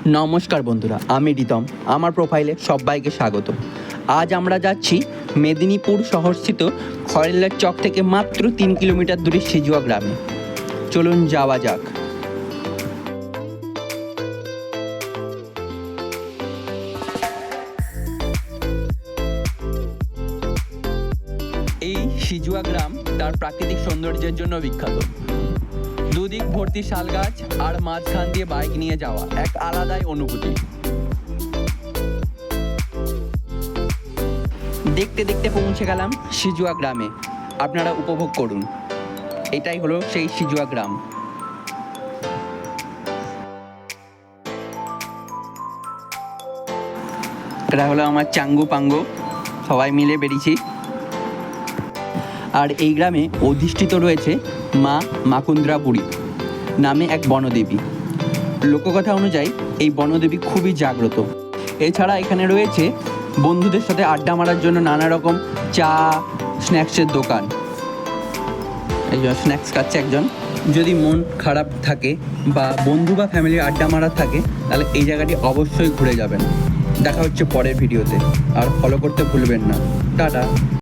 নমস্কার বন্ধুরা, আমি রিতম। আমার প্রোফাইলে সবাইকে স্বাগত। আজ আমরা যাচ্ছি মেদিনীপুর শহরস্থিত খয়রলার চক থেকে মাত্র 3 কিলোমিটার দূরে সিজুয়া গ্রামে। চলুন যাওয়া যাক। এই সিজুয়া গ্রাম তার প্রাকৃতিক সৌন্দর্যের জন্য বিখ্যাত। দুদিক ভর্তি শাল গাছ আর মাঝখান দিয়ে বাইক নিয়ে যাওয়া এক আলাদাই অনুভূতি। দেখতে দেখতে পৌঁছে গেলাম সিজুয়া গ্রামে। আপনারা উপভোগ করুন। এটাই হলো সেই সিজুয়া গ্রাম। এটা হলো আমার চাঙ্গু পাঙ্গু, সবাই মিলে বেরিয়েছি। আর এই গ্রামে অধিষ্ঠিত রয়েছে মা মাকুন্দ্রা বুড়ি নামে এক বনদেবী। লোককথা অনুযায়ী এই বনদেবী খুবই জাগ্রত। এছাড়া এখানে রয়েছে বন্ধুদের সাথে আড্ডা মারার জন্য নানা রকম চা স্ন্যাক্সের দোকান। একজন স্ন্যাক্স খাচ্ছে একজন। যদি মন খারাপ থাকে বা বন্ধু বা ফ্যামিলির আড্ডা মারার থাকে, তাহলে এই জায়গাটি অবশ্যই ঘুরে যাবেন। দেখা হচ্ছে পরের ভিডিওতে। আর ফলো করতে ভুলবেন না। টাটা।